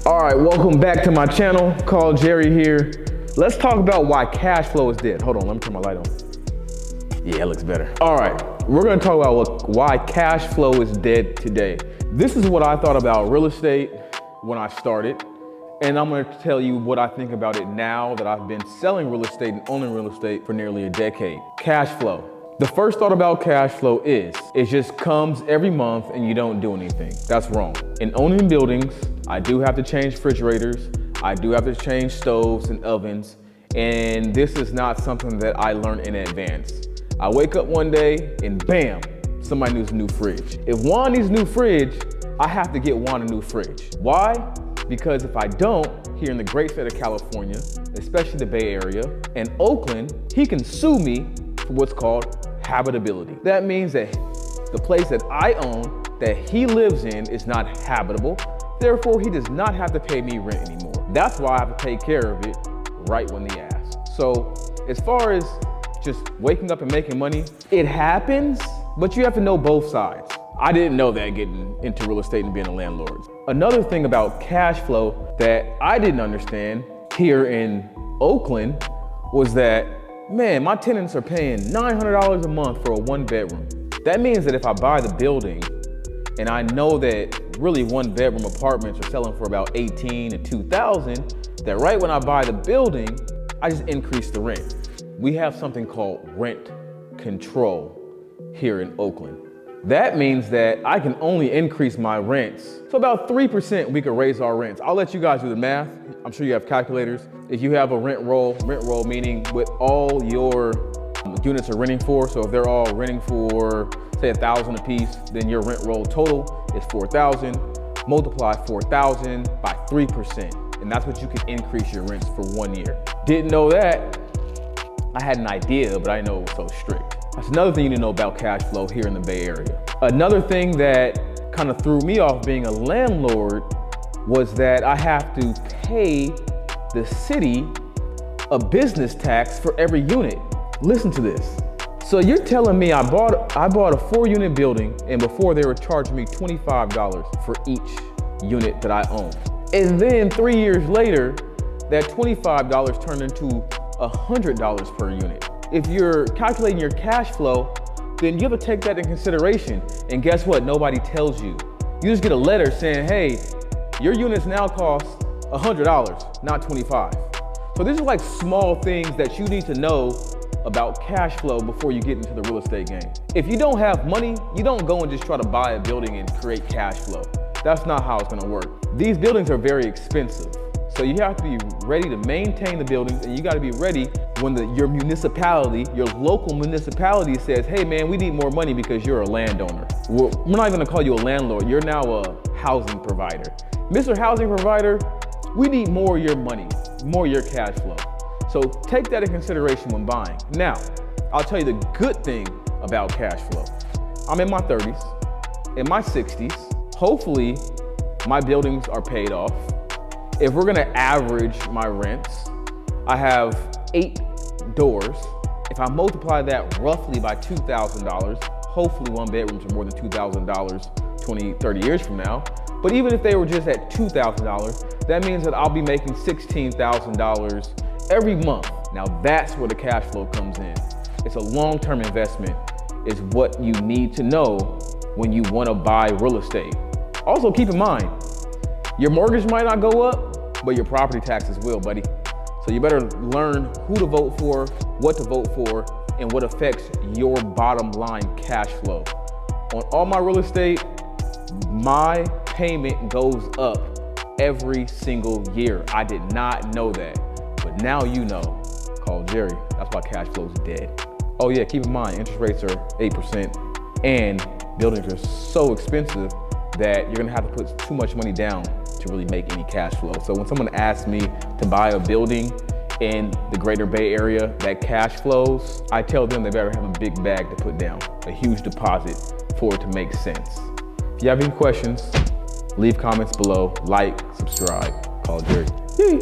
All right, welcome back to my channel. Call Jerry here. Let's talk about why cash flow is dead. Hold on, let me turn my light on. Yeah, it looks better. All right, we're gonna talk about why cash flow is dead today. This is what I thought about real estate when I started, and I'm gonna tell you what I think about it now that I've been selling real estate and owning real estate for nearly a decade. Cash flow. The first thought about cash flow is, it just comes every month and you don't do anything. That's wrong. In owning buildings, I do have to change refrigerators, I do have to change stoves and ovens, and this is not something that I learned in advance. I wake up one day and bam, somebody needs a new fridge. If Juan needs a new fridge, I have to get Juan a new fridge. Why? Because if I don't, here in the great state of California, especially the Bay Area and Oakland, he can sue me for what's called habitability. That means that the place that I own, that he lives in, is not habitable. Therefore, he does not have to pay me rent anymore. That's why I have to take care of it right when he asks. So as far as just waking up and making money, it happens, but you have to know both sides. I didn't know that getting into real estate and being a landlord. Another thing about cash flow that I didn't understand here in Oakland was that, man, my tenants are paying $900 a month for a 1-bedroom. That means that if I buy the building and I know that really 1-bedroom apartments are selling for about $18,000 to $2,000, that right when I buy the building, I just increase the rent. We have something called rent control here in Oakland. That means that I can only increase my rents. So about 3% we could raise our rents. I'll let you guys do the math. I'm sure you have calculators. If you have a rent roll meaning with all your units are renting for, so if they're all renting for, say, 1,000 a piece, then your rent roll total is 4,000. Multiply 4,000 by 3%, and that's what you can increase your rents for 1 year. Didn't know that. I had an idea, but I didn't know it was so strict. That's another thing you need to know about cash flow here in the Bay Area. Another thing that kind of threw me off being a landlord was that I have to pay the city a business tax for every unit. Listen to this. So you're telling me I bought a 4-unit building, and before they were charging me $25 for each unit that I own. And then 3 years later, that $25 turned into $100 per unit. If you're calculating your cash flow, then you have to take that in consideration. And guess what? Nobody tells you. You just get a letter saying, hey, your units now cost $100, not $25. So these are like small things that you need to know about cash flow before you get into the real estate game. If you don't have money, you don't go and just try to buy a building and create cash flow. That's not how it's gonna work. These buildings are very expensive. So you have to be ready to maintain the buildings, and you gotta be ready when your municipality, your local municipality says, hey man, we need more money because you're a landowner. We're not even gonna call you a landlord, you're now a housing provider. Mr. Housing Provider, we need more of your money, more of your cash flow. So take that in consideration when buying. Now, I'll tell you the good thing about cash flow. I'm in my 30s, in my 60s, hopefully my buildings are paid off. If we're gonna average my rents, I have 8 doors. If I multiply that roughly by $2,000, hopefully 1-bedrooms are more than $2,000 20, 30 years from now. But even if they were just at $2,000, that means that I'll be making $16,000 every month. Now that's where the cash flow comes in. It's a long-term investment, is what you need to know when you wanna buy real estate. Also keep in mind, your mortgage might not go up, but your property taxes will, buddy. So you better learn who to vote for, what to vote for, and what affects your bottom line cash flow. On all my real estate, my payment goes up every single year. I did not know that, but now you know. Call Jerry, that's why cash flow is dead. Oh yeah, keep in mind, interest rates are 8%, and buildings are so expensive that you're gonna have to put too much money down to really make any cash flow. So when someone asks me to buy a building in the greater Bay Area that cash flows, I tell them they better have a big bag to put down, a huge deposit for it to make sense. If you have any questions, leave comments below, like, subscribe, call Jerry. Yay.